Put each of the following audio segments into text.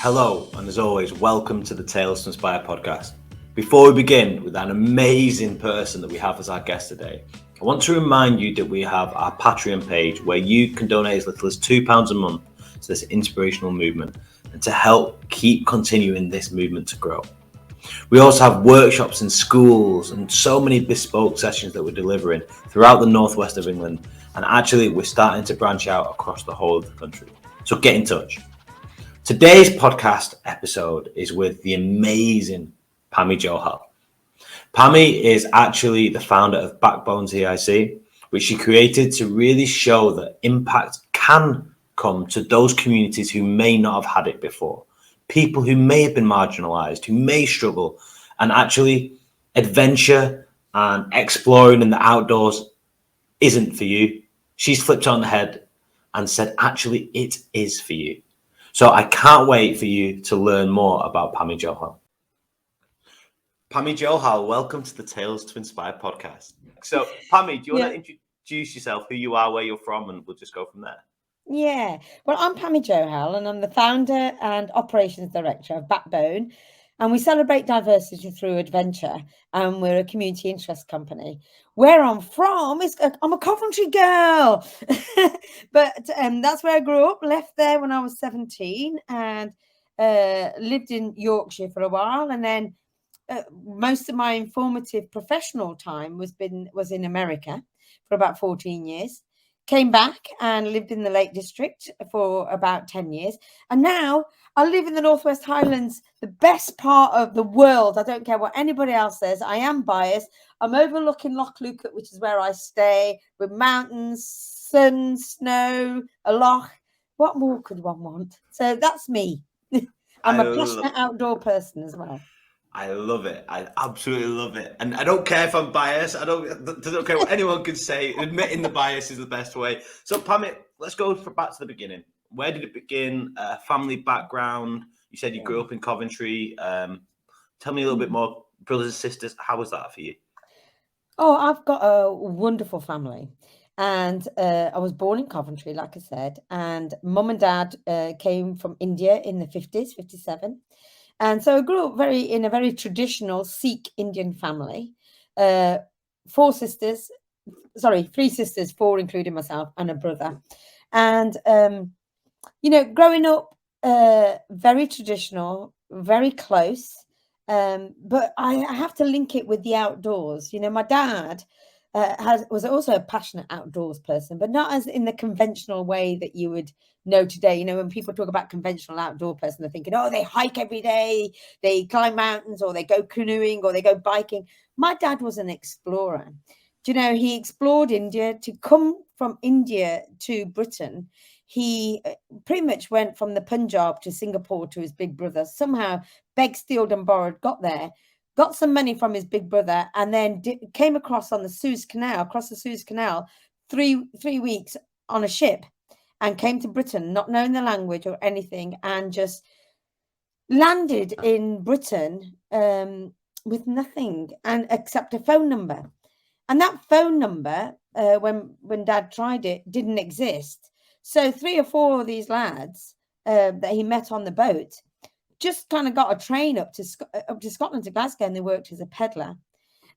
Hello, and as always, welcome to the Tales to Inspire podcast. Before we begin with an amazing person that we have as our guest today, I want to remind you that we have our Patreon page where you can donate as little as £2 a month to this inspirational movement and to help keep continuing this movement to grow. We also have workshops in schools and so many bespoke sessions that we're delivering throughout the northwest of England, and actually we're starting to branch out across the whole of the country. So get in touch. Today's podcast episode is with the amazing Pammy Johal. Pammy is actually the founder of Backbones EIC, which she created to really show that impact can come to those communities who may not have had it before. People who may have been marginalized, who may struggle, and actually adventure and exploring in the outdoors isn't for you. She's flipped on the head and said, actually, it is for you. So I can't wait for you to learn more about Pammy Johal. Pammy Johal, welcome to the Tales to Inspire podcast. So, Pammy, do you want to introduce yourself, who you are, where you're from, and we'll just go from there? Yeah, well, I'm Pammy Joal, and I'm the founder and operations director of Backbone, and we celebrate diversity through adventure, and we're a community interest company. Where I'm from is I'm a Coventry girl, but that's where I grew up. Left there when I was 17, and lived in Yorkshire for a while, and then most of my informative professional time was in America for about 14 years. Came back and lived in the Lake District for about 10 years. And now I live in the Northwest Highlands, the best part of the world. I don't care what anybody else says. I am biased. I'm overlooking Loch Lukut, which is where I stay, with mountains, sun, snow, a loch. What more could one want? So that's me. I'm a passionate outdoor person as well. I love it. I absolutely love it. And I don't care if I'm biased. I don't care what anyone can say. Admitting the bias is the best way. So, Pammy, let's go back to the beginning. Where did it begin? Family background. You said you grew up in Coventry. Tell me a little bit more. Brothers and sisters, how was that for you? Oh, I've got a wonderful family. And I was born in Coventry, like I said. And mum and dad came from India in the 50s, 57. And so I grew up in a very traditional Sikh Indian family. Three sisters, 4 including myself, and a brother. And, growing up, very traditional, very close. But I have to link it with the outdoors. My dad was also a passionate outdoors person, but not as in the conventional way that you would know today. When people talk about conventional outdoor person, they're thinking, oh, they hike every day, they climb mountains, or they go canoeing, or they go biking. My dad was an explorer. He explored India. To come from India to Britain, he pretty much went from the Punjab to Singapore to his big brother. Somehow begged, stealed and borrowed, got there, got some money from his big brother, and then came across the Suez Canal, 3 weeks on a ship, and came to Britain, not knowing the language or anything, and just landed in Britain with nothing and except a phone number. And that phone number, when Dad tried it, didn't exist. So 3 or 4 of these lads that he met on the boat just kind of got a train up to Scotland, to Glasgow, and they worked as a peddler.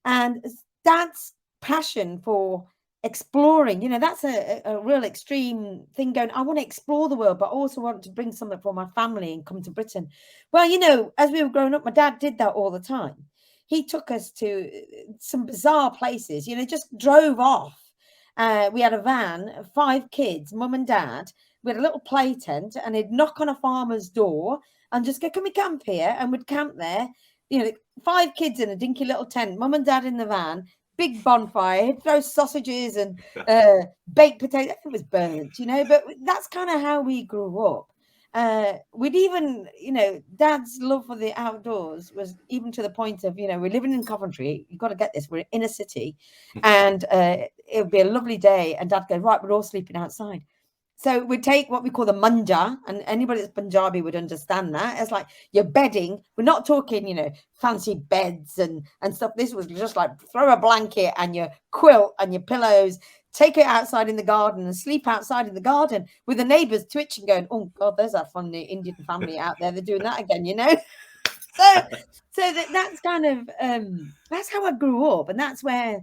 And Dad's passion for exploring, that's a real extreme thing going, I want to explore the world, but I also want to bring something for my family and come to Britain. Well, as we were growing up, my dad did that all the time. He took us to some bizarre places, just drove off. We had a van, 5 kids, mum and dad. We had a little play tent, and he'd knock on a farmer's door and just go, can we camp here? And we'd camp there, 5 kids in a dinky little tent, mum and dad in the van, big bonfire, he'd throw sausages and baked potatoes. I think it was burnt, but that's kind of how we grew up. We'd even, Dad's love for the outdoors was even to the point of, we're living in Coventry. You've got to get this. We're in a city, and it would be a lovely day. And Dad goes, right, we're all sleeping outside. So we'd take what we call the manja, and anybody that's Punjabi would understand that. It's like you're bedding. We're not talking, fancy beds and stuff. This was just like throw a blanket and your quilt and your pillows, take it outside in the garden and sleep outside in the garden with the neighbours twitching, going, "Oh God, there's that funny Indian family out there. They're doing that again," you know. So that's kind of that's how I grew up, and that's where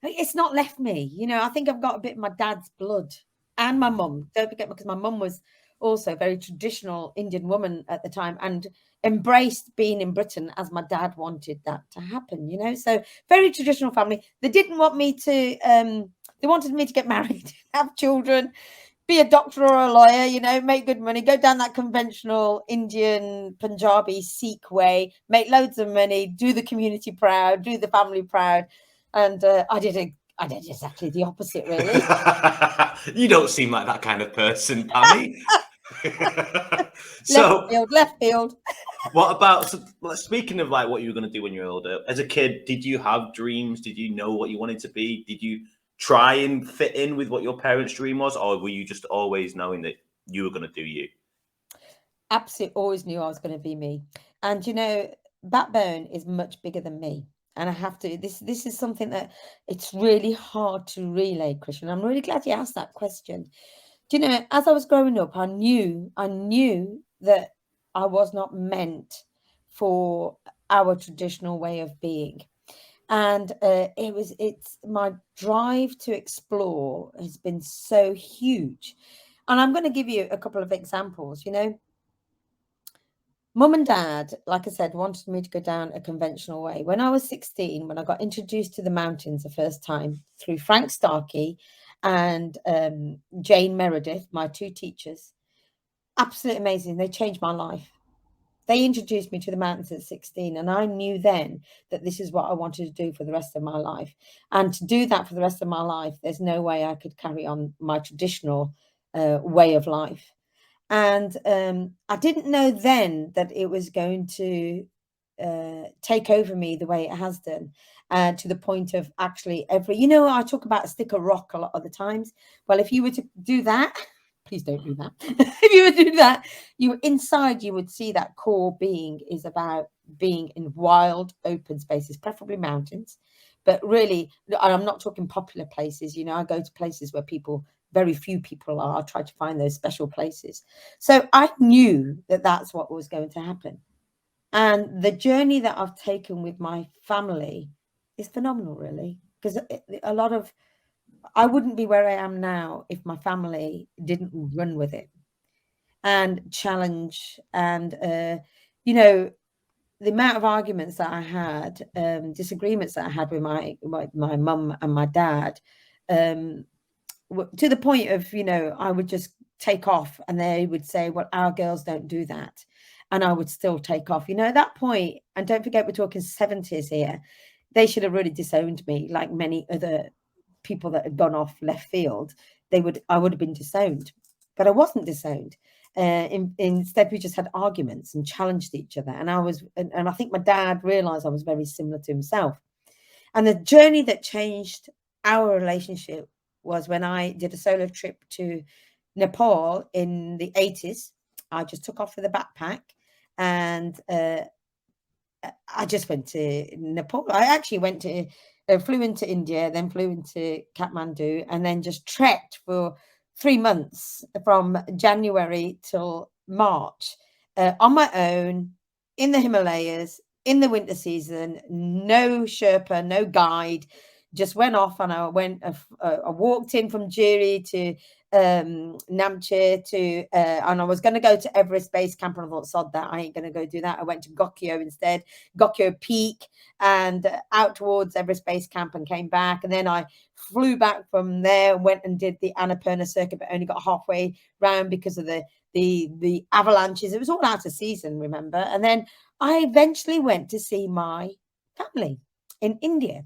it's not left me. You know, I think I've got a bit of my dad's blood and my mum. Don't forget, because my mum was also a very traditional Indian woman at the time and embraced being in Britain as my dad wanted that to happen, you know. So very traditional family. They didn't want me to they wanted me to get married, have children, be a doctor or a lawyer, you know, make good money, go down that conventional Indian, Punjabi, Sikh way, make loads of money, do the community proud, do the family proud. And I did exactly the opposite, really. You don't seem like that kind of person, Pammy. So, Left field. what about, speaking of like what you were going to do when you were older, as a kid, did you have dreams? Did you know what you wanted to be? Did you try and fit in with what your parents' dream was, or were you just always knowing that you were going to do you? Absolutely, always knew I was going to be me. And you know, backbone is much bigger than me. And I have to. This is something that it's really hard to relay, Christian. I'm really glad you asked that question. Do you know, as I was growing up, I knew that I was not meant for our traditional way of being. And it's my drive to explore has been so huge. And I'm going to give you a couple of examples. You know, Mum and Dad, like I said, wanted me to go down a conventional way. When I was 16, when I got introduced to the mountains the first time through Frank Starkey and Jane Meredith, my two teachers, absolutely amazing. They changed my life. They introduced me to the mountains at 16, and I knew then that this is what I wanted to do for the rest of my life. And to do that for the rest of my life, there's no way I could carry on my traditional way of life. And I didn't know then that it was going to take over me the way it has done, to the point of actually you know, I talk about a stick of rock a lot of the times. Well, if you were to do that, please don't do that. If you would do that, you would see that core being is about being in wild, open spaces, preferably mountains. But really, I'm not talking popular places. You know, I go to places where very few people are. I try to find those special places. So I knew that that's what was going to happen. And the journey that I've taken with my family is phenomenal, really, because I wouldn't be where I am now if my family didn't run with it and challenge. And, you know, the amount of arguments that I had, disagreements that I had with my mum and my dad, to the point of, you know, I would just take off and they would say, well, our girls don't do that. And I would still take off, you know, at that point. And don't forget, we're talking 70s here. They should have really disowned me, like many other people that had gone off left field. I would have been disowned, but I wasn't disowned. Instead, we just had arguments and challenged each other. And I think my dad realized I was very similar to himself. And the journey that changed our relationship was when I did a solo trip to Nepal in the 80s. I just took off with a backpack and I just went to Nepal. I actually flew into India, then flew into Kathmandu, and then just trekked for 3 months from January till March on my own in the Himalayas in the winter season. No Sherpa, no guide. Just went off and I walked in from Jiri to Namche and I was going to go to Everest Base Camp, and I thought, sod that, I ain't going to go do that. I went to Gokyo instead, Gokyo Peak, and out towards Everest Base Camp, and came back. And then I flew back from there and went and did the Annapurna circuit, but only got halfway round because of the avalanches. It was all out of season, remember? And then I eventually went to see my family in India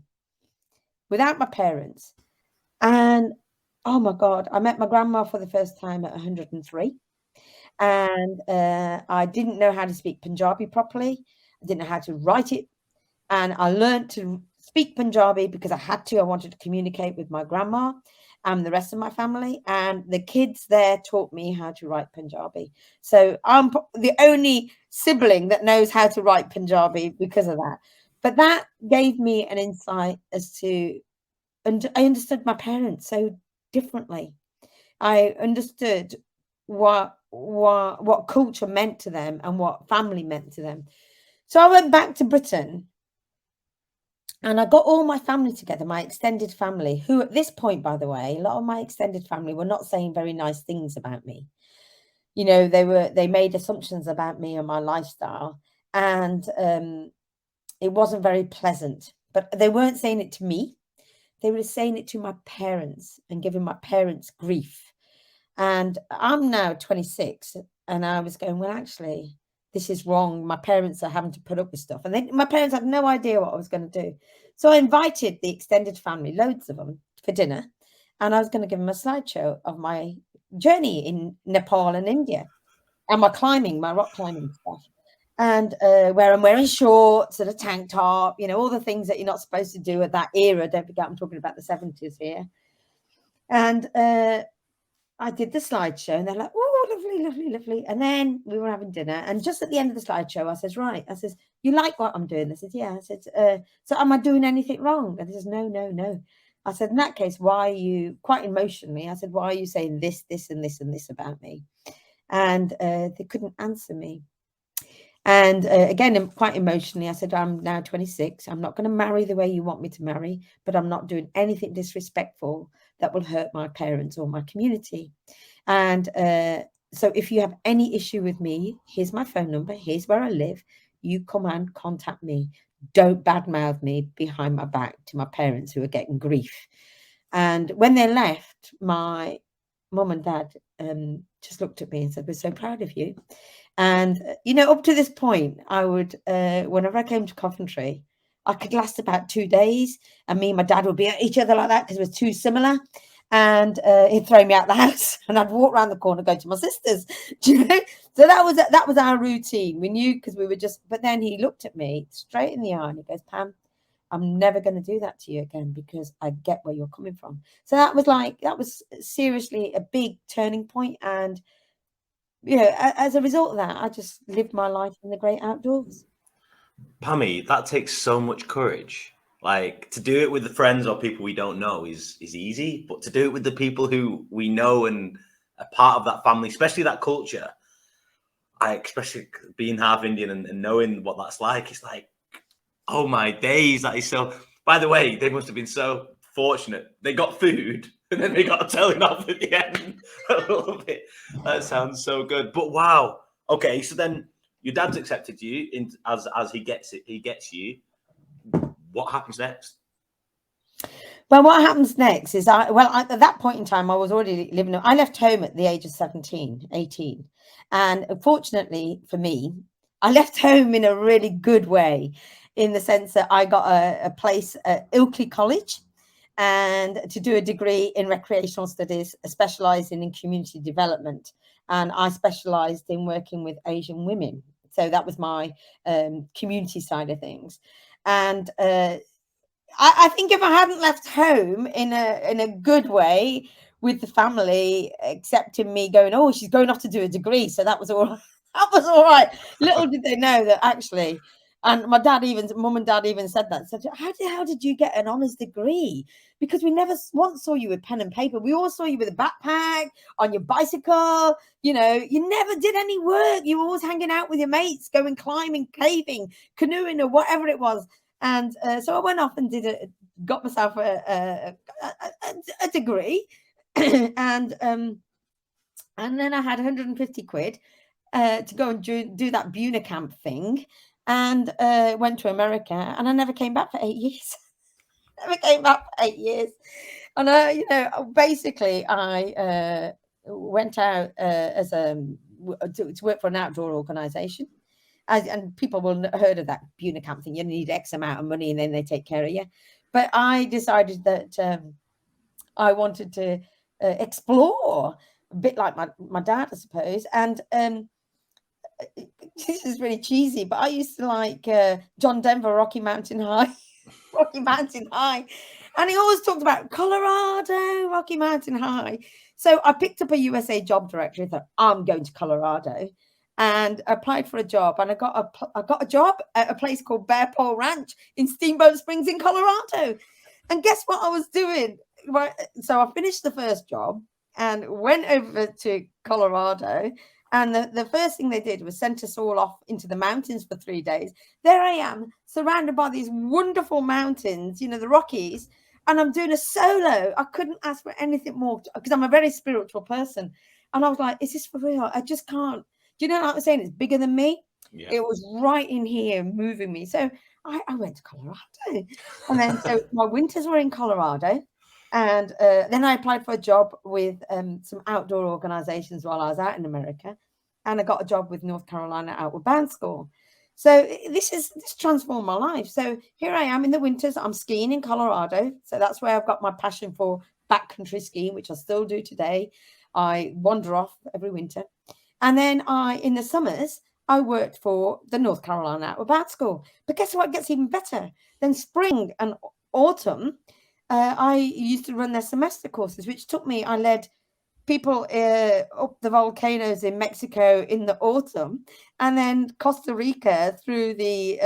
without my parents. And oh my God, I met my grandma for the first time at 103. And I didn't know how to speak Punjabi properly. I didn't know how to write it. And I learned to speak Punjabi because I had to. I wanted to communicate with my grandma and the rest of my family. And the kids there taught me how to write Punjabi. So I'm the only sibling that knows how to write Punjabi because of that. But that gave me an insight as to I understood my parents so differently. I understood what culture meant to them and what family meant to them. So I went back to Britain and I got all my family together, my extended family, who at this point, by the way, a lot of my extended family were not saying very nice things about me. You know, they made assumptions about me and my lifestyle, and it wasn't very pleasant. But they weren't saying it to me. They were saying it to my parents and giving my parents grief. And I'm now 26, and I was going, well, actually, this is wrong. My parents are having to put up with stuff. And my parents had no idea what I was going to do. So I invited the extended family, loads of them, for dinner. And I was going to give them a slideshow of my journey in Nepal and India and my rock climbing stuff. And where I'm wearing shorts and a tank top, you know, all the things that you're not supposed to do at that era. Don't forget, I'm talking about the 70s here. And I did the slideshow, and they're like, oh, lovely, lovely, lovely. And then we were having dinner. And just at the end of the slideshow, I says, right. I says, you like what I'm doing? They said, yeah. I said, so am I doing anything wrong? And they says, no, no, no. I said, in that case, why are you, quite emotionally, I said, why are you saying this, this, and this, and this about me? And they couldn't answer me. And again, quite emotionally, I said, I'm now 26. I'm not going to marry the way you want me to marry, but I'm not doing anything disrespectful that will hurt my parents or my community. And so if you have any issue with me, here's my phone number. Here's where I live. You come and contact me. Don't badmouth me behind my back to my parents who are getting grief. And when they left, my mum and dad just looked at me and said, we're so proud of you. And, you know, up to this point, I would, whenever I came to Coventry, I could last about 2 days, and me and my dad would be at each other like that because we're too similar. And he'd throw me out the house, and I'd walk around the corner, go to my sister's. Do you know? So that was our routine. We knew because we were just. But then he looked at me straight in the eye and he goes, "Pam, I'm never going to do that to you again because I get where you're coming from." So that was seriously a big turning point, and you know, as a result of that, I just lived my life in the great outdoors. Pammy, that takes so much courage. Like, to do it with the friends or people we don't know is easy, but to do it with the people who we know and are part of that family, especially that culture, especially being half Indian and knowing what that's like, it's like, oh my days, that is so. By the way, they must have been so fortunate. They got food and then they got telling off at the end. I love it. That sounds so good. But wow. Okay, so then your dad's accepted you as he gets it. He gets you. What happens next? Well, what happens next is at that point in time, I was already living. I left home at the age of 17, 18. And fortunately for me, I left home in a really good way, in the sense that I got a place at Ilkley College and to do a degree in recreational studies, specializing in community development. And I specialized in working with Asian women. So that was my community side of things. And I think if I hadn't left home in a good way, with the family accepting me, going, oh, she's going off to do a degree, so that was all. That was all right. Little did they know that actually, and mum and dad even said that. Said, how the hell did you get an honours degree? Because we never once saw you with pen and paper. We all saw you with a backpack, on your bicycle. You know, you never did any work. You were always hanging out with your mates, going climbing, caving, canoeing, or whatever it was. And so I went off and got myself a degree, and then I had 150 quid to go and do that Buna camp thing, and went to America, and I never came back for 8 years. Never came back for 8 years, and you know, basically I went out as to work for an outdoor organisation. And people will have heard of that Buna camp thing. You need X amount of money and then they take care of you. But I decided that I wanted to explore, a bit like my dad, I suppose. And this is really cheesy, but I used to like John Denver, Rocky Mountain High. Rocky Mountain High. And he always talked about Colorado, Rocky Mountain High. So I picked up a USA job directory and thought, I'm going to Colorado. And I applied for a job, and I got a job at a place called Bear Paw Ranch in Steamboat Springs in Colorado. And guess what I was doing? Right, so I finished the first job and went over to Colorado. And the first thing they did was sent us all off into the mountains for 3 days. There I am, surrounded by these wonderful mountains, the Rockies, and I'm doing a solo. I couldn't ask for anything more because I'm a very spiritual person. And I was like, is this for real? I just can't. Do you know what I'm saying? It's bigger than me. Yeah. It was right in here moving me. So I went to Colorado. And then so my winters were in Colorado. And then I applied for a job with some outdoor organizations while I was out in America. And I got a job with North Carolina Outward Bound School. So this transformed my life. So here I am in the winters. I'm skiing in Colorado. So that's where I've got my passion for backcountry skiing, which I still do today. I wander off every winter. And then in the summers, I worked for the North Carolina Outward Bound School. But guess what gets even better? Then spring and autumn, I used to run their semester courses, which took me, I led people up the volcanoes in Mexico in the autumn, and then Costa Rica through the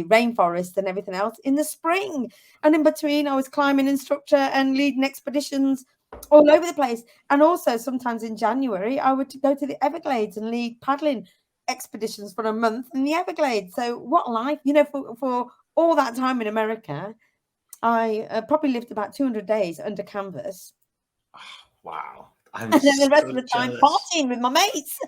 rainforest and everything else in the spring. And in between, I was climbing instructor and leading expeditions all over the place. And also sometimes in January, I would go to the Everglades and lead paddling expeditions for a month in the Everglades. So what life, for all that time in America, I probably lived about 200 days under canvas. Wow. And then the rest of the time partying with my mates.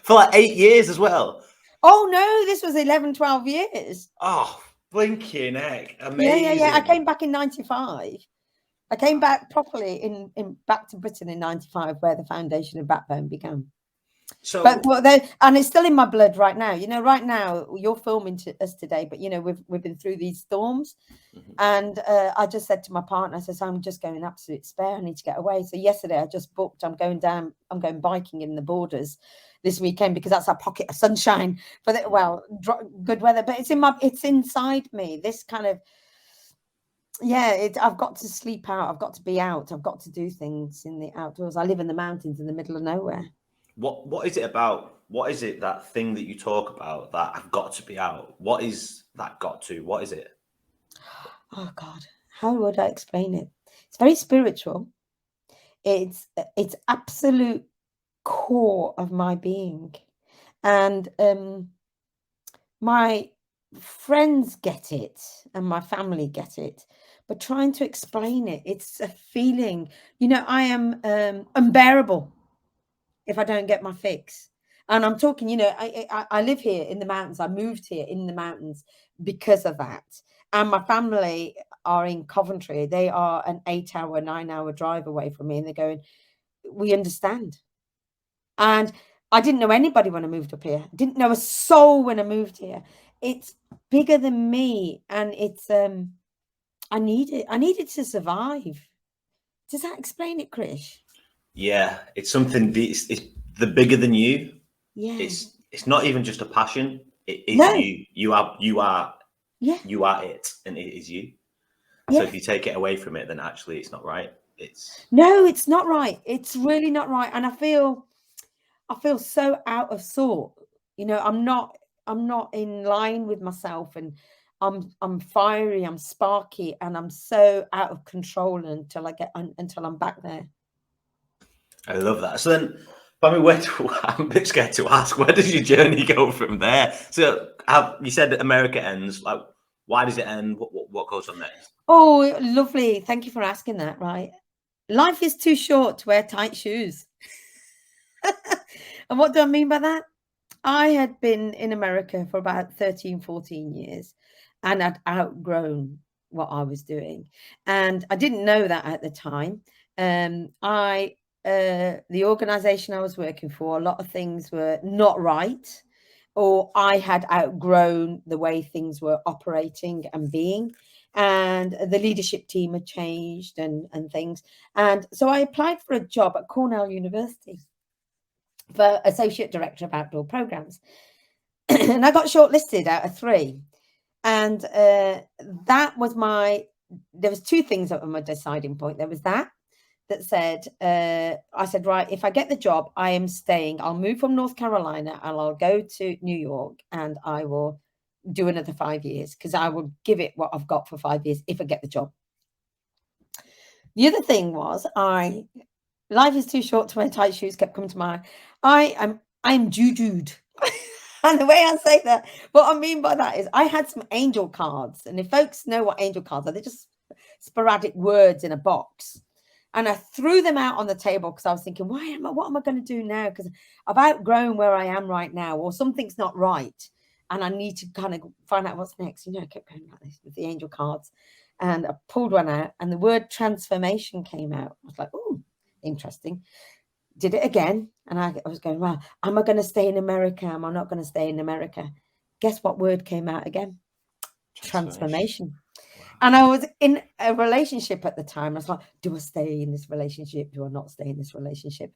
For like 8 years as well. Oh no, this was 11, 12 years. Oh, blinking heck. Amazing. Yeah. I came back in 95. I came back properly in back to Britain in 95, where the foundation of Backbone began. So, and it's still in my blood right now. Right now you're filming us today, but we've been through these storms, and I just said to my partner, I says, I'm just going absolute spare. I need to get away. So yesterday I just booked. I'm going biking in the Borders this weekend because that's our pocket of sunshine for good weather. But it's inside me. This kind of I've got to sleep out. I've got to be out. I've got to do things in the outdoors. I live in the mountains in the middle of nowhere. What is it about? What is it, that thing that you talk about, that I've got to be out? What is that got to? What is it? Oh God, how would I explain it? It's very spiritual. It's absolute core of my being, and my friends get it and my family get it, but trying to explain it, it's a feeling. I am unbearable if I don't get my fix. And I'm talking, I live here in the mountains. I moved here in the mountains because of that. And my family are in Coventry. They are an 8-hour, 9-hour drive away from me. And they're going, we understand. And I didn't know anybody when I moved up here. I didn't know a soul when I moved here. It's bigger than me. And it's, I need it. I needed to survive. Does that explain it, Krish? Yeah, it's something. It's the bigger than you. Yeah. It's not even just a passion. It is you. You are. Yeah. You are it, and it is you. Yeah. So if you take it away from it, then actually it's not right. It's not right. It's really not right. And I feel so out of sort. I'm not in line with myself, and I'm fiery, I'm sparky, and I'm so out of control until I'm back there. I love that. So then, Pammy, I'm a bit scared to ask, where does your journey go from there? So you said that America ends. Like, why does it end? What goes on next? Oh, lovely. Thank you for asking that. Right. Life is too short to wear tight shoes. And what do I mean by that? I had been in America for about 13, 14 years, and I'd outgrown what I was doing. And I didn't know that at the time. The organization I was working for, a lot of things were not right, or I had outgrown the way things were operating and being, and the leadership team had changed and things. And so I applied for a job at Cornell University for associate director of outdoor programs. And I got shortlisted out of 3. And that was there was 2 things that were my deciding point. There was that said, I said, right, if I get the job, I am staying. I'll move from North Carolina and I'll go to New York, and I will do another 5 years, because I will give it what I've got for 5 years if I get the job. The other thing was, life is too short to wear tight shoes kept coming to mind. I'm jujued. And the way I say that, what I mean by that is I had some angel cards. And if folks know what angel cards are, they're just sporadic words in a box. And I threw them out on the table because I was thinking, what am I going to do now? Because I've outgrown where I am right now, or something's not right. And I need to kind of find out what's next. I kept going like this with the angel cards. And I pulled one out and the word transformation came out. I was like, oh, interesting. Did it again. And I was going, well, am I going to stay in America? Am I not going to stay in America? Guess what word came out again? Transformation. Wow. And I was in a relationship at the time. I was like, do I stay in this relationship? Do I not stay in this relationship?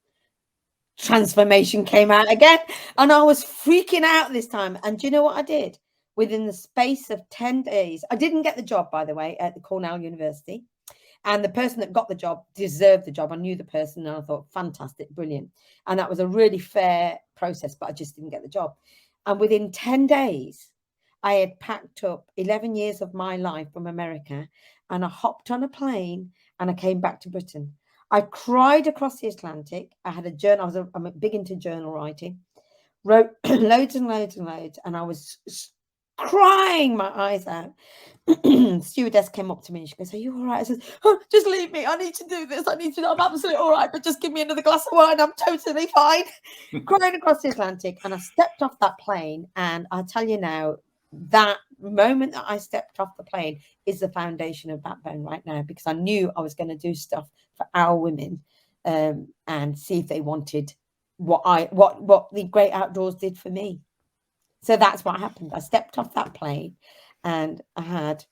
Transformation came out again. And I was freaking out this time. And do you know what I did? Within the space of 10 days, I didn't get the job, by the way, at the Cornell University. And the person that got the job deserved the job. I knew the person and I thought, fantastic, brilliant. And that was a really fair process, but I just didn't get the job. And within 10 days, I had packed up 11 years of my life from America, and I hopped on a plane and I came back to Britain. I cried across the Atlantic. I had a journal. I'm big into journal writing, wrote loads and loads and loads. And I was crying my eyes out. Stewardess came up to me and she goes, are you all right? I said, oh, just leave me. I need to do this. I'm absolutely all right, but just give me another glass of wine. I'm totally fine. Crying across the Atlantic. And I stepped off that plane. And I tell you now, that moment that I stepped off the plane is the foundation of Backbone right now, because I knew I was going to do stuff for our women and see if they wanted what the great outdoors did for me. So that's what happened. I stepped off that plane and I had,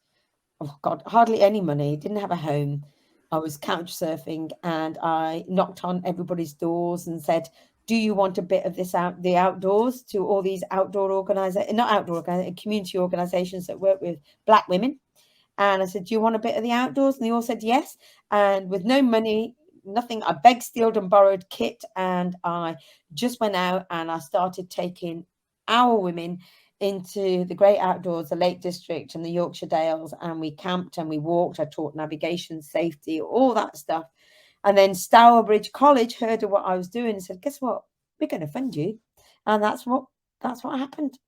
oh God, hardly any money, didn't have a home. I was couch surfing and I knocked on everybody's doors and said, do you want a bit of the outdoors, to all these community organizations that work with Black women. And I said, do you want a bit of the outdoors? And they all said yes. And with no money, nothing, I begged, stealed and borrowed kit. And I just went out and I started taking our women into the great outdoors, the Lake District and the Yorkshire Dales. And we camped and we walked. I taught navigation, safety, all that stuff. And then Stourbridge College heard of what I was doing and said, guess what? We're going to fund you. And that's what happened.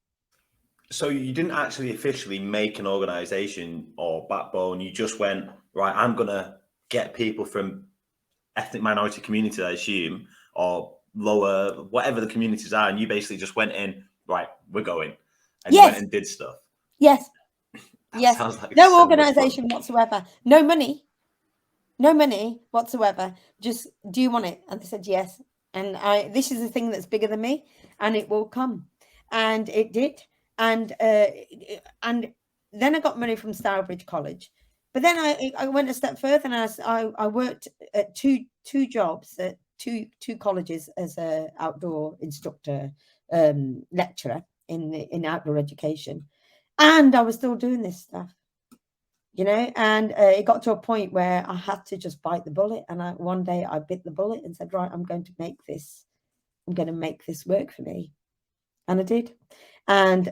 So you didn't actually officially make an organization or Backbone. You just went, right, I'm going to get people from ethnic minority communities, I assume, or lower, whatever the communities are. And you basically just went in, right, we're going. And you went and did stuff. Yes. Yes. Like no organization whatsoever. No money whatsoever. Just, do you want it? And they said yes. And this is a thing that's bigger than me, and it will come. And it did. And then I got money from Stourbridge College. But then I went a step further, and I worked at two jobs at two colleges as an outdoor instructor, lecturer in outdoor education. And I was still doing this stuff. And it got to a point where I had to just bite the bullet. And one day I bit the bullet and said, right, I'm going to make this work for me. And I did. And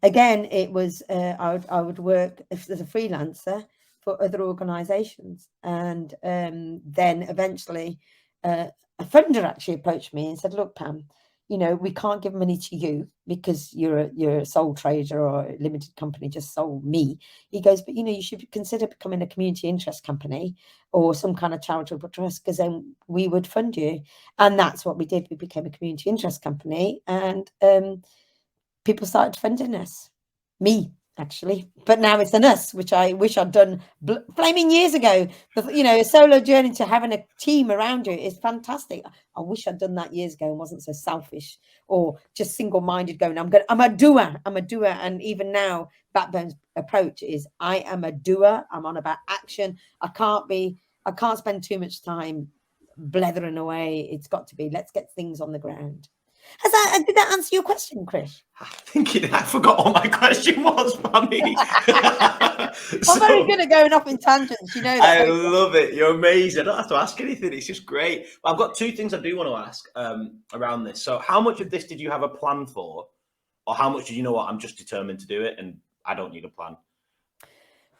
again, it was, I would work as a freelancer for other organizations. And then eventually a funder actually approached me and said, look, Pam, we can't give money to you because you're a sole trader or a limited company, just sold me. He goes, but you should consider becoming a community interest company or some kind of charitable trust, because then we would fund you. And that's what we did. We became a community interest company, and people started funding us, me actually, but now it's an us, which I wish I'd done flaming years ago. A solo journey to having a team around you is fantastic. I wish I'd done that years ago and wasn't so selfish or just single-minded going, I'm a doer. And even now, Backbone's approach is I am a doer. I'm on about action. I can't spend too much time blethering away. It's got to be, let's get things on the ground. Did that answer your question, Chris? I think I forgot what my question was, Pammy. I'm very good at going off in tangents, I love it. You're amazing. I don't have to ask anything. It's just great. I've got two things I do want to ask around this. So how much of this did you have a plan for? Or how much do you know what, I'm just determined to do it and I don't need a plan?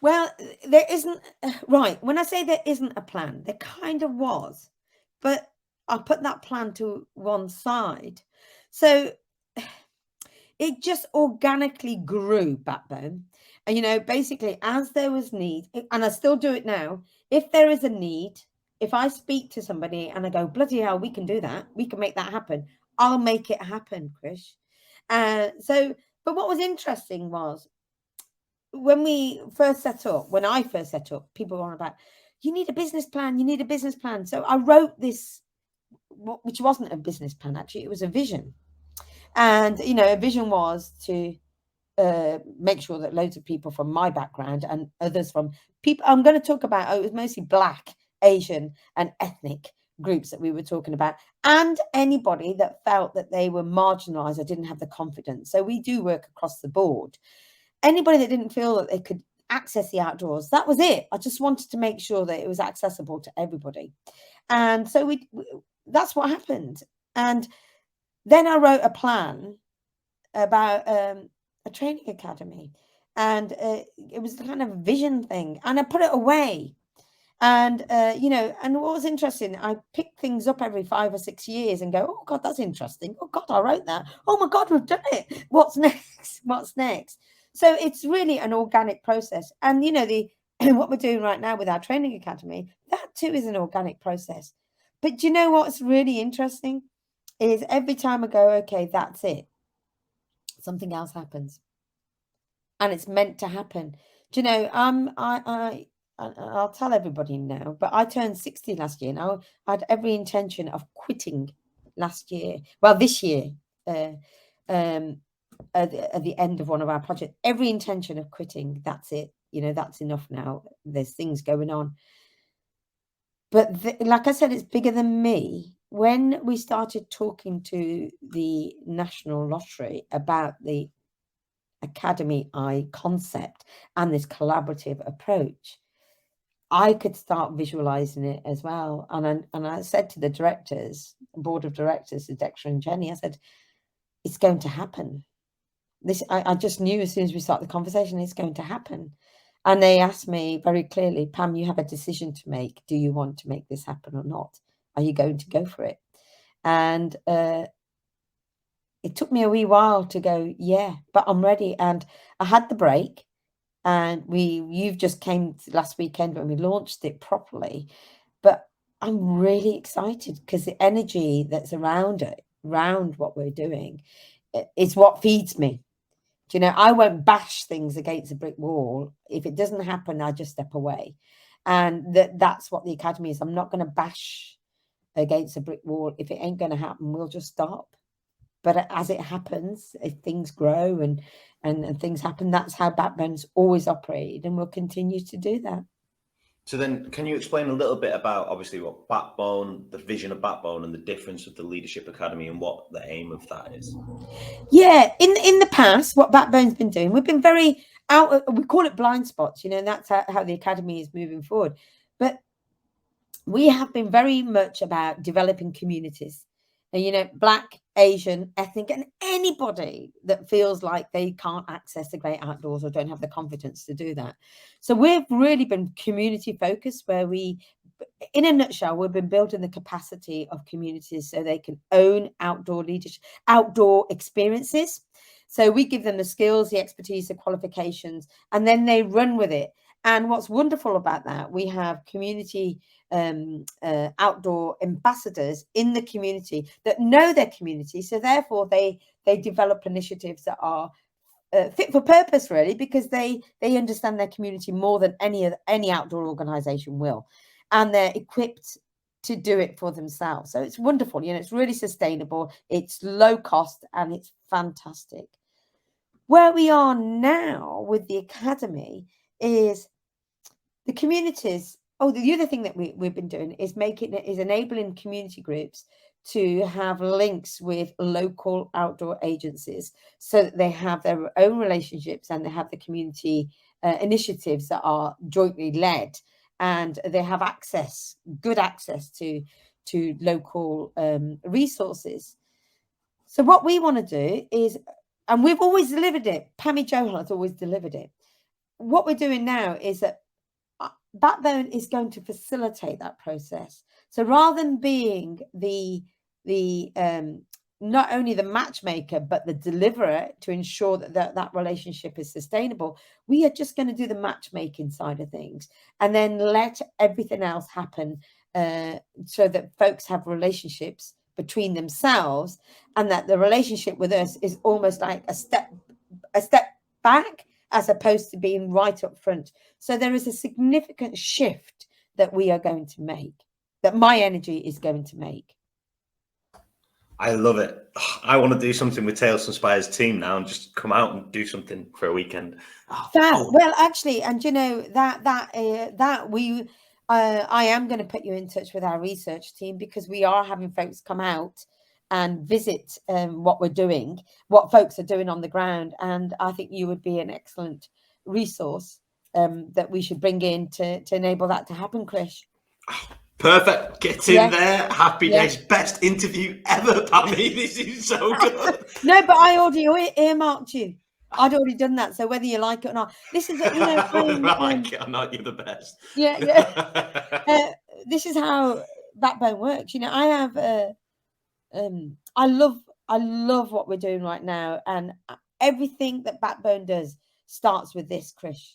Well, there isn't, right. When I say there isn't a plan, there kind of was, but I put that plan to one side. So it just organically grew, Backbone. And, basically, as there was need, and I still do it now, if there is a need, if I speak to somebody and I go, bloody hell, we can do that, we can make that happen, I'll make it happen, Krish. But what was interesting was when I first set up, people were on about, you need a business plan, you need a business plan. So I wrote this, which wasn't a business plan, actually, it was a vision. And, a vision was to make sure that loads of people from my background and others from people, I'm going to talk about, it was mostly Black, Asian and ethnic groups that we were talking about, and anybody that felt that they were marginalized or didn't have the confidence. So we do work across the board. Anybody that didn't feel that they could access the outdoors, that was it. I just wanted to make sure that it was accessible to everybody. And so that's what happened. And then I wrote a plan about a training academy, and it was kind of a vision thing, and I put it away. And and what was interesting, I pick things up every 5 or 6 years and go, oh God, that's interesting. Oh God, I wrote that. Oh my God, we've done it. What's next? What's next? So it's really an organic process. And what we're doing right now with our training academy, that too is an organic process. But do you know what's really interesting is every time I go, okay, that's it, something else happens, and it's meant to happen. Do you know? I'll tell everybody now, but I turned 60 last year. Now I had every intention of quitting last year. Well, this year, at the end of one of our projects, every intention of quitting. That's it. That's enough now. There's things going on. But like I said, it's bigger than me. When we started talking to the National Lottery about the Academy Eye concept and this collaborative approach, I could start visualizing it as well. And I said to the directors, board of directors, Dexter and Jenny, I said, it's going to happen. I just knew as soon as we started the conversation, it's going to happen. And they asked me very clearly, Pam, you have a decision to make. Do you want to make this happen or not? Are you going to go for it? And it took me a wee while to go, yeah, but I'm ready. And I had the break, and you've just came last weekend when we launched it properly. But I'm really excited because the energy that's around what we're doing, is what feeds me. Do you know, I won't bash things against a brick wall. If it doesn't happen, I just step away. And that's what the academy is. I'm not going to bash against a brick wall. If it ain't going to happen, we'll just stop. But as it happens, if things grow and things happen, that's how Backbone's always operated, and we'll continue to do that. So then, can you explain a little bit about, obviously, what Backbone, the vision of Backbone, and the difference of the Leadership Academy, and what the aim of that is? Yeah, in the past, what Backbone's been doing, we've been very we call it blind spots, and that's how the academy is moving forward. But we have been very much about developing communities. And, Black, Asian, ethnic, and anybody that feels like they can't access the great outdoors or don't have the confidence to do that. So we've really been community focused, where in a nutshell, we've been building the capacity of communities so they can own outdoor leadership, outdoor experiences. So we give them the skills, the expertise, the qualifications, and then they run with it. And what's wonderful about that, we have community outdoor ambassadors in the community that know their community. So therefore, they develop initiatives that are fit for purpose, really, because they understand their community more than any outdoor organization will, and they're equipped to do it for themselves. So it's wonderful. It's really sustainable, it's low cost, and it's fantastic. Where we are now with the academy is the communities. Oh, the other thing that we've been doing is enabling community groups to have links with local outdoor agencies, so that they have their own relationships and they have the community initiatives that are jointly led, and they have good access to local resources. So what we want to do is and we've always delivered it. Pammy Johal has always delivered it. What we're doing now is that Backbone is going to facilitate that process. So rather than being the not only the matchmaker but the deliverer to ensure that relationship is sustainable, we are just going to do the matchmaking side of things and then let everything else happen, so that folks have relationships between themselves, and that the relationship with us is almost like a step back as opposed to being right up front. So there is a significant shift that we are going to make, that my energy is going to make. I love it. I want to do something with Tales from Spire's team now and just come out and do something for a weekend. Well, actually, and you know I am going to put you in touch with our research team, because we are having folks come out and visit what we're doing, what folks are doing on the ground, and I think you would be an excellent resource that we should bring in to enable that to happen, Krish. Perfect. Get in there. Happy days. Best interview ever, Pammy. This is so good. No, but I already earmarked you. I'd already done that. So whether you like it or not, this is, you know, whether I like it or not, you're the best. Yeah. This is how Backbone works. You know, I have I love what we're doing right now, and everything that Backbone does starts with this, Krish.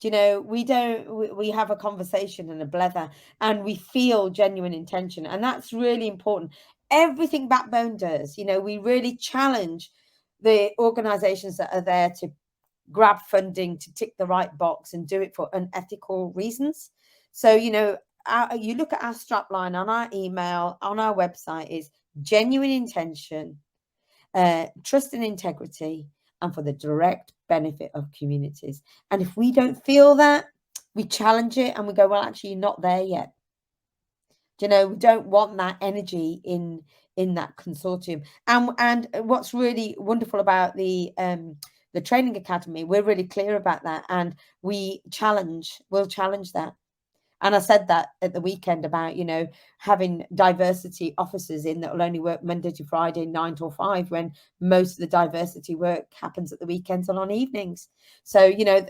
You know, we have a conversation and a blether, and we feel genuine intention, and that's really important. Everything Backbone does, you know, we really challenge the organizations that are there to grab funding, to tick the right box and do it for unethical reasons. So, you know, you look at our strapline on our email, on our website, is genuine intention, trust and integrity, and for the direct benefit of communities. And if we don't feel that, we challenge it and we go, well, actually, you're not there yet. You know, we don't want that energy in that consortium. And what's really wonderful about the training academy, we're really clear about that, and we'll challenge that. And I said that at the weekend about, you know, having diversity officers in that will only work Monday to Friday, 9 till 5, when most of the diversity work happens at the weekends and on evenings. So, you know,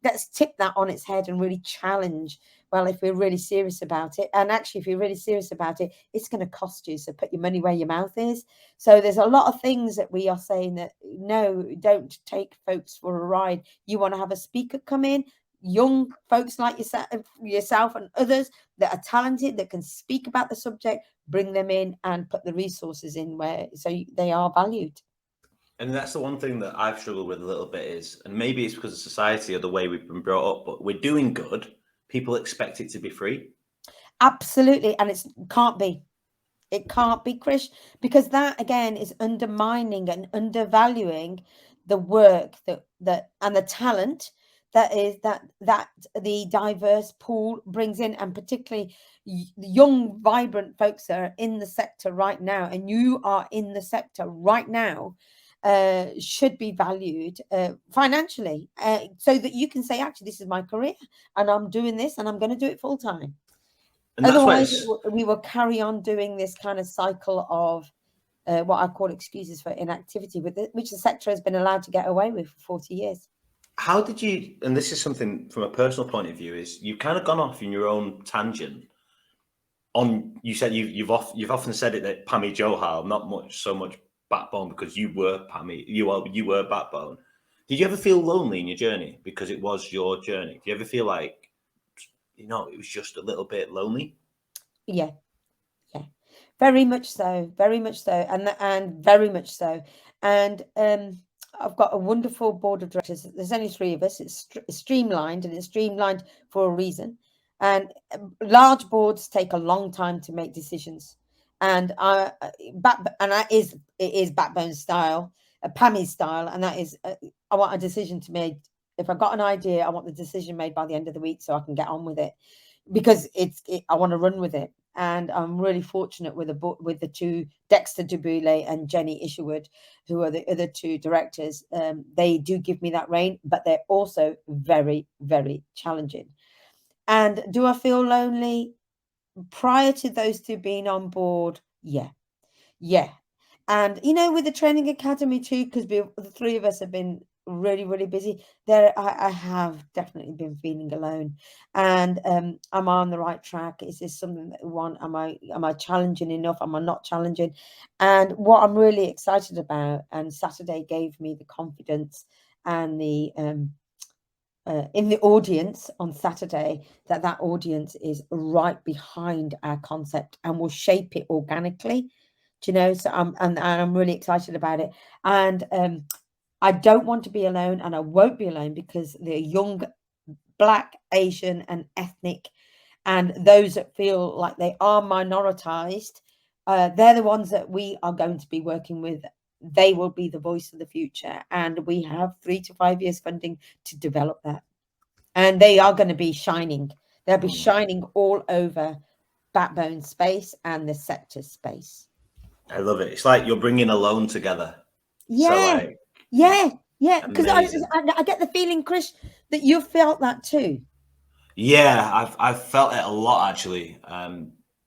let's tip that on its head and really challenge, well, if we're really serious about it. And actually, if you're really serious about it, it's going to cost you. So put your money where your mouth is. So there's a lot of things that we are saying that, no, don't take folks for a ride. You want to have a speaker come in, young folks like yourself and others that are talented, that can speak about the subject, bring them in and put the resources in where so they are valued. And that's the one thing that I've struggled with a little bit is, and maybe it's because of society or the way we've been brought up, but we're doing good. People expect it to be free. Absolutely. And it can't be, Krish, because that again is undermining and undervaluing the work that and the talent that the diverse pool brings in, and particularly young, vibrant folks that are in the sector right now, and you are in the sector right now, should be valued financially, so that you can say, actually, this is my career and I'm doing this and I'm going to do it full time. Otherwise, we will carry on doing this kind of cycle of what I call excuses for inactivity, which the sector has been allowed to get away with for 40 years. How did you, and this is something from a personal point of view, is you've kind of gone off in your own tangent on, you said you've often said it that Pammy Johal, not so much Backbone, because you were Pammy, you were Backbone. Did you ever feel lonely in your journey because it was your journey? Do you ever feel like, you know, it was just a little bit lonely? Yeah. Very much so, and very much so. And I've got a wonderful board of directors. There's only 3 of us. It's streamlined, and it's streamlined for a reason. And large boards take a long time to make decisions. And it is Backbone style, Pammy's style, and that is I want a decision to made. If I've got an idea, I want the decision made by the end of the week so I can get on with it, because I want to run with it. And I'm really fortunate with the 2, Dexter Dubule and Jenny Isherwood, who are the other 2 directors. They do give me that rein, but they're also very, very challenging. And do I feel lonely? Prior to those 2 being on board, yeah. And with the training academy too, because the three of us have been really, really busy. I have definitely been feeling alone, and am I on the right track? Is this something that I want? Am I challenging enough? Am I not challenging? And what I'm really excited about, and Saturday gave me the confidence and the in the audience on Saturday, that audience is right behind our concept and will shape it organically. Do you know? So I'm really excited about it. And I don't want to be alone, and I won't be alone, because the young Black, Asian, and ethnic, and those that feel like they are minoritized, they're the ones that we are going to be working with. They will be the voice of the future, and we have 3 to 5 years funding to develop that. And they are going to be shining. They'll be shining all over Backbone space and the sector space. I love it. It's like you're bringing alone together. Yeah, So like, yeah. Because amazing. I get the feeling, Chris, that you felt that too. Yeah, I've felt it a lot actually.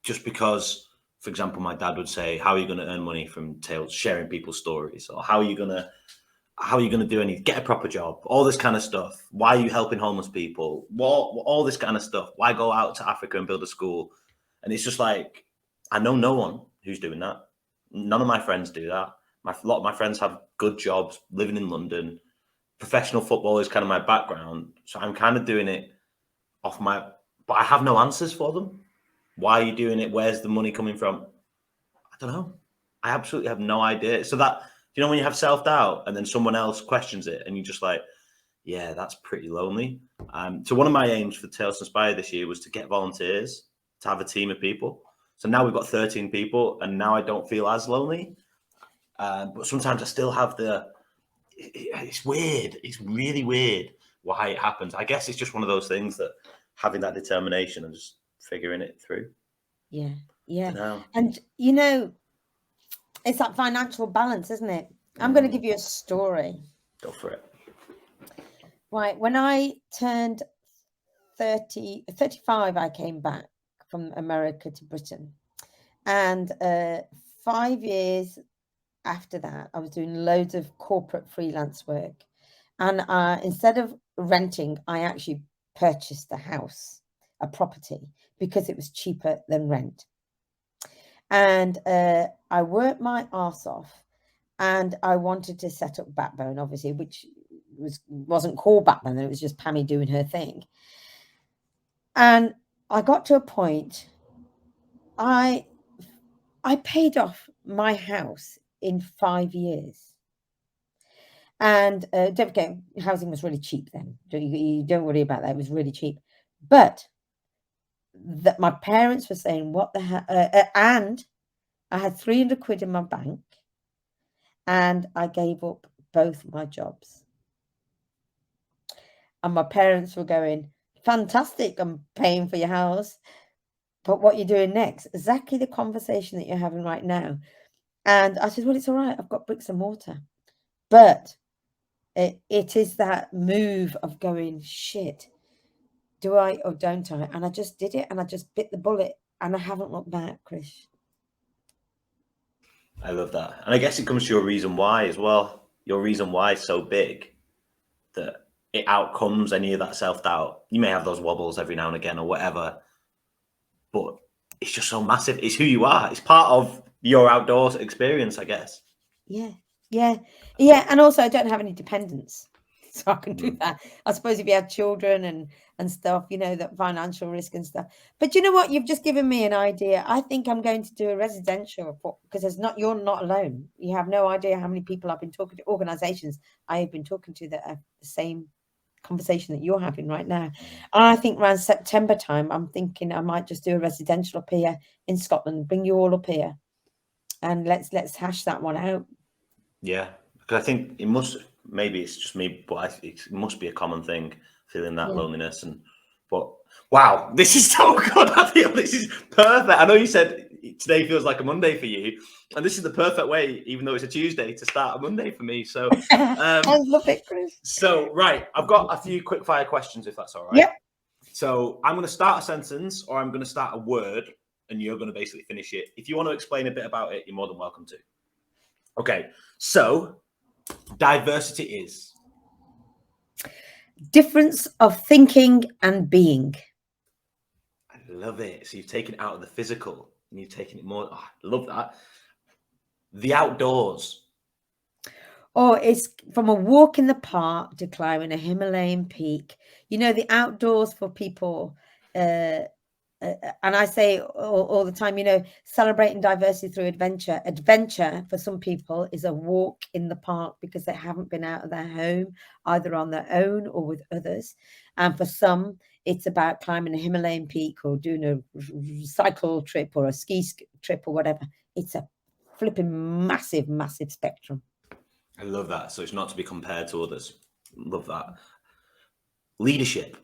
Just because, for example, my dad would say, "How are you going to earn money from tales, sharing people's stories, or how are you gonna do get a proper job? All this kind of stuff. Why are you helping homeless people? All this kind of stuff. Why go out to Africa and build a school?" And it's just like, I know no one who's doing that. None of my friends do that. A lot of my friends have good jobs, living in London. Professional football is kind of my background, so I'm kind of doing it but I have no answers for them. Why are you doing it? Where's the money coming from? I don't know. I absolutely have no idea. So that, when you have self-doubt and then someone else questions it and you're just like, yeah, that's pretty lonely. So one of my aims for Tales to Inspire this year was to get volunteers, to have a team of people. So now we've got 13 people, and now I don't feel as lonely. But sometimes I still have it's weird. It's really weird why it happens. I guess it's just one of those things that having that determination and just figuring it through. Yeah, yeah. Dunno. And it's that financial balance, isn't it? I'm going to give you a story. Go for it. Right, when I turned 35, I came back from America to Britain. And 5 years after that, I was doing loads of corporate freelance work. And instead of renting, I actually purchased a property, because it was cheaper than rent. And I worked my arse off, and I wanted to set up Backbone, obviously, which wasn't called Backbone, it was just Pammy doing her thing. And I got to a point, I paid off my house in 5 years. And don't forget, housing was really cheap then. You don't worry about that. It was really cheap. But that my parents were saying, what the hell? And I had 300 quid in my bank, and I gave up both my jobs. And my parents were going, fantastic, I'm paying for your house, but what are you doing next? Exactly the conversation that you're having right now. And I said, well, it's all right, I've got bricks and mortar. But it is that move of going, shit, do I or don't I? And I just did it, and I just bit the bullet, and I haven't looked back, Chris. I love that. And I guess it comes to your reason why as well. Your reason why is so big that it outcomes any of that self-doubt. You may have those wobbles every now and again or whatever, but it's just so massive. It's who you are. It's part of your outdoors experience, I guess. Yeah. And also, I don't have any dependents, so I can do that. I suppose if you have children and stuff, that financial risk and stuff. But you know what? You've just given me an idea. I think I'm going to do a residential, because you're not alone. You have no idea how many people I've been talking to, organizations I have been talking to, that have the same conversation that you're having right now. And I think around September time, I'm thinking I might just do a residential up here in Scotland, bring you all up here, and let's hash that one out. Yeah, because I think maybe it's just me, but it must be a common thing, feeling that loneliness. But wow, this is so good. I feel this is perfect. I know you said today feels like a Monday for you, and this is the perfect way, even though it's a Tuesday, to start a Monday for me. So I love it, Chris. So right, I've got a few quick fire questions, if that's all right. Yep. So I'm going to start a sentence, or I'm going to start a word, and you're going to basically finish it. If you want to explain a bit about it, you're more than welcome to. Okay, so diversity is difference of thinking and being. I love it. So you've taken it out of the physical and you've taken it more. Oh, I love that. The outdoors. Or it's from a walk in the park to climbing a Himalayan peak. You know, the outdoors for people, and I say all the time, you know, celebrating diversity through adventure. Adventure for some people is a walk in the park because they haven't been out of their home, either on their own or with others. And for some, it's about climbing a Himalayan peak or doing a cycle trip or a ski trip or whatever. It's a flipping massive, massive spectrum. I love that. So it's not to be compared to others. Love that. Leadership.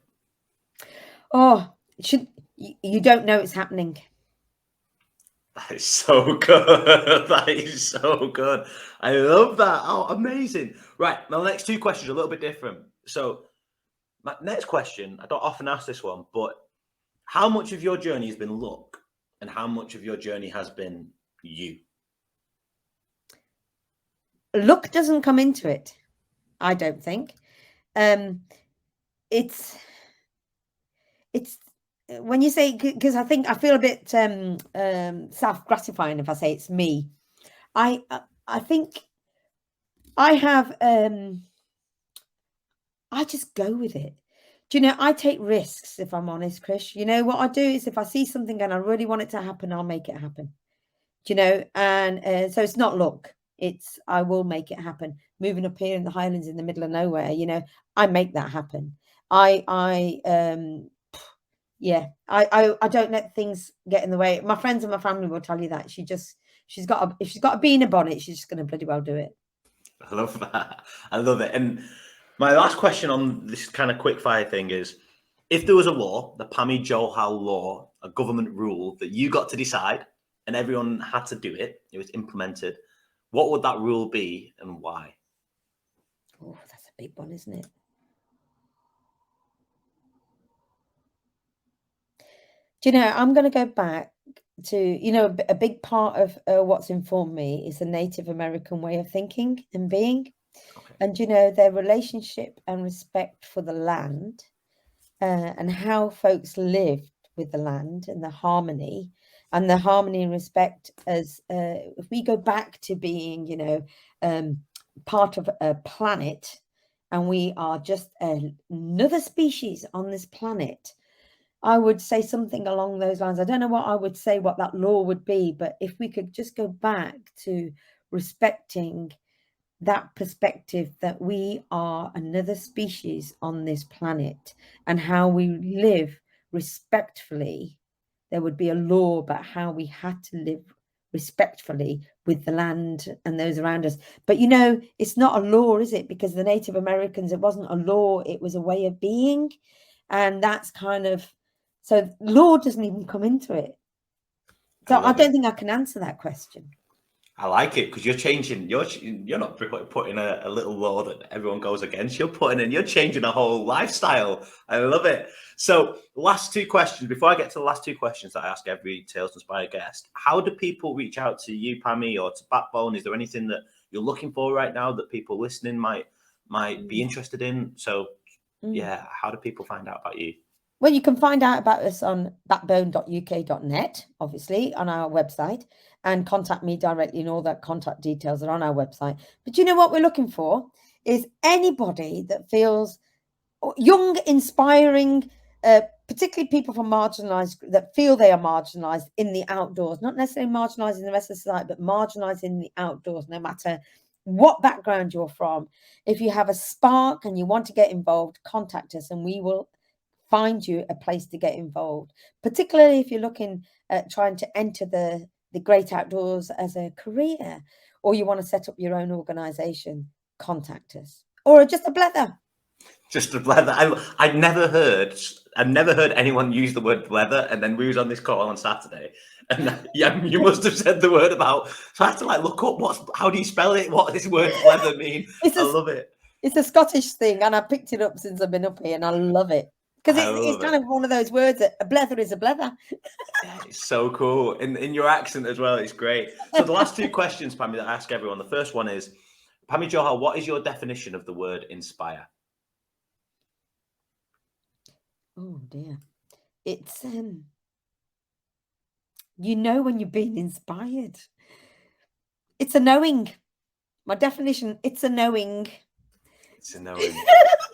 Oh, you don't know it's happening. That is so good. That is so good. I love that. Oh, amazing. Right. My next two questions are a little bit different. So my next question, I don't often ask this one, but how much of your journey has been luck and how much of your journey has been you? Luck doesn't come into it, I don't think. It's when you say, because I feel a bit self-gratifying if I say it's me. I think I have I just go with it. Do you know, I take risks, if I'm honest, Chris. You know, what I do is if I see something and I really want it to happen, I'll make it happen. Do you know? And so it's not luck. It's I will make it happen. Moving up here in the Highlands in the middle of nowhere, you know, I make that happen. Yeah, I don't let things get in the way. My friends and my family will tell you that. If she's got a bee in a bonnet, she's just going to bloody well do it. I love that. I love it. And my last question on this kind of quick fire thing is, if there was a law, the Pammy Joe Howe Law, a government rule that you got to decide and everyone had to do it, it was implemented, what would that rule be and why? Oh, that's a big one, isn't it? Do you know, I'm going to go back to, you know, a big part of what's informed me is the Native American way of thinking and being. Okay. And, you know, their relationship and respect for the land and how folks lived with the land and the harmony and respect as if we go back to being, you know, part of a planet and we are just another species on this planet. I would say something along those lines. I don't know what I would say, what that law would be, but if we could just go back to respecting that perspective that we are another species on this planet and how we live respectfully, there would be a law about how we had to live respectfully with the land and those around us. But, you know, it's not a law, is it? Because the Native Americans, it wasn't a law, it was a way of being. And that's kind of, so law doesn't even come into it. So I don't think I can answer that question. I like it because you're changing. You're not putting a little law that everyone goes against. You're changing a whole lifestyle. I love it. So, last two questions before I get to the last two questions that I ask every Tales to Inspire guest. How do people reach out to you, Pammy, or to Backbone? Is there anything that you're looking for right now that people listening might be interested in? So, yeah, how do people find out about you? Well, you can find out about us on backbone.uk.net, obviously, on our website, and contact me directly, and all that contact details are on our website. But you know what we're looking for is anybody that feels young, inspiring, particularly people from marginalised, that feel they are marginalised in the outdoors, not necessarily marginalised in the rest of society, but marginalised in the outdoors, no matter what background you're from. If you have a spark and you want to get involved, contact us and we will find you a place to get involved, particularly if you're looking at trying to enter the great outdoors as a career, or you want to set up your own organization. Contact us, or just a blether. Just a blether. I'd never heard anyone use the word blether, and then we was on this call on Saturday, and yeah, you must have said the word about. So I had to look up how do you spell it? What does this word blether mean? I love it. It's a Scottish thing, and I picked it up since I've been up here, and I love it. Because I it's love kind it. of one of those words that a blether is a blether. Yeah, it's so cool. In your accent as well, it's great. So the last two questions, Pammy, that I ask everyone. The first one is, Pammy Johal, what is your definition of the word inspire? Oh dear. It's you know when you're being inspired. It's a knowing. My definition, it's a knowing. It's a knowing.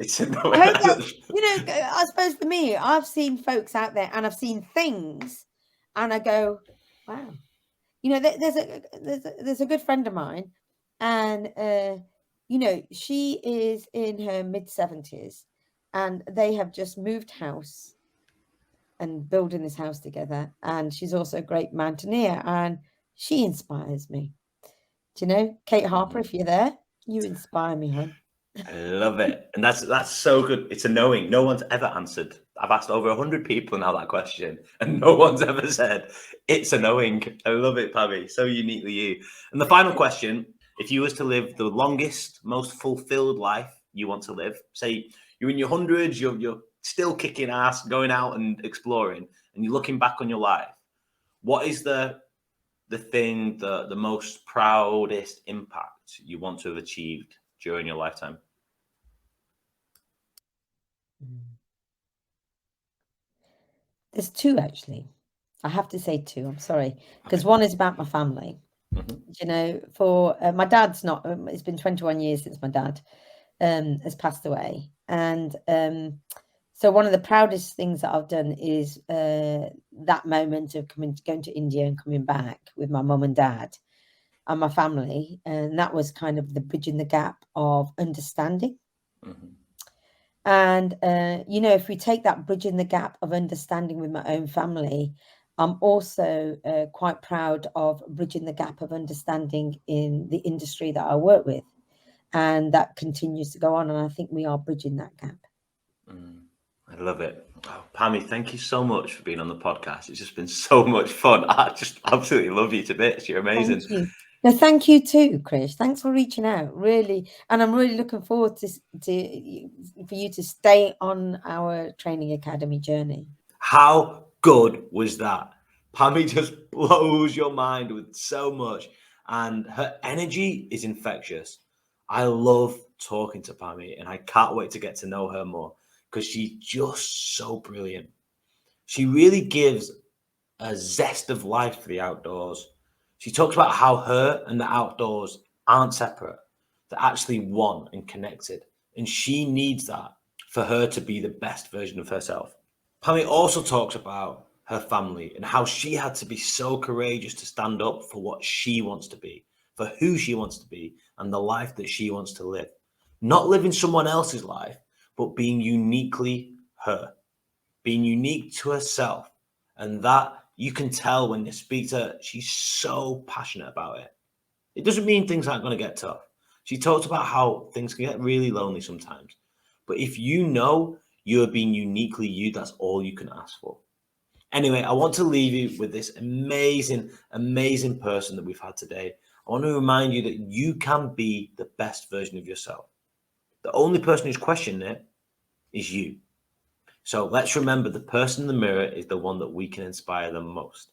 It's a I hope that, knowing. I suppose for me, I've seen folks out there and I've seen things and I go, wow. There's a good friend of mine and, she is in her mid-70s and they have just moved house and building this house together. And she's also a great mountaineer and she inspires me. Do you know, Kate Harper, if you're there, you inspire me, hon. I love it. And that's so good. It's a knowing. No one's ever answered. I've asked over 100 people now that question, and no one's ever said it's a knowing. I love it, Pammy. So uniquely you. And the final question, if you was to live the longest, most fulfilled life you want to live, say you're in your hundreds, you're still kicking ass, going out and exploring, and you're looking back on your life, what is the thing, the most proudest impact you want to have achieved during your lifetime? There's two, actually. I have to say two. I'm sorry. Because one is about my family. For my dad's not, it's been 21 years since my dad has passed away. And so one of the proudest things that I've done is that moment of going to India and coming back with my mum and dad and my family. And that was kind of the bridging the gap of understanding. And, if we take that bridging the gap of understanding with my own family, I'm also quite proud of bridging the gap of understanding in the industry that I work with. And that continues to go on. And I think we are bridging that gap. I love it. Oh, Pammy, thank you so much for being on the podcast. It's just been so much fun. I just absolutely love you to bits. You're amazing. Thank you. No, thank you too, Chris. Thanks for reaching out, really. And I'm really looking forward to for you to stay on our training academy journey. How good was that? Pammy just blows your mind with so much, and her energy is infectious. I love talking to Pammy, and I can't wait to get to know her more because she's just so brilliant. She really gives a zest of life for the outdoors. She talks about how her and the outdoors aren't separate. They're actually one and connected. And she needs that for her to be the best version of herself. Pammy also talks about her family and how she had to be so courageous to stand up for what she wants to be, for who she wants to be, and the life that she wants to live. Not living someone else's life, but being uniquely her, being unique to herself. And that you can tell when you speak to her, she's so passionate about it. It doesn't mean things aren't going to get tough. She talks about how things can get really lonely sometimes. But if you know you're being uniquely you, that's all you can ask for. Anyway, I want to leave you with this amazing, amazing person that we've had today. I want to remind you that you can be the best version of yourself. The only person who's questioning it is you. So let's remember the person in the mirror is the one that we can inspire the most.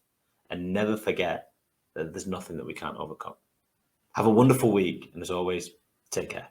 And never forget that there's nothing that we can't overcome. Have a wonderful week. And as always, take care.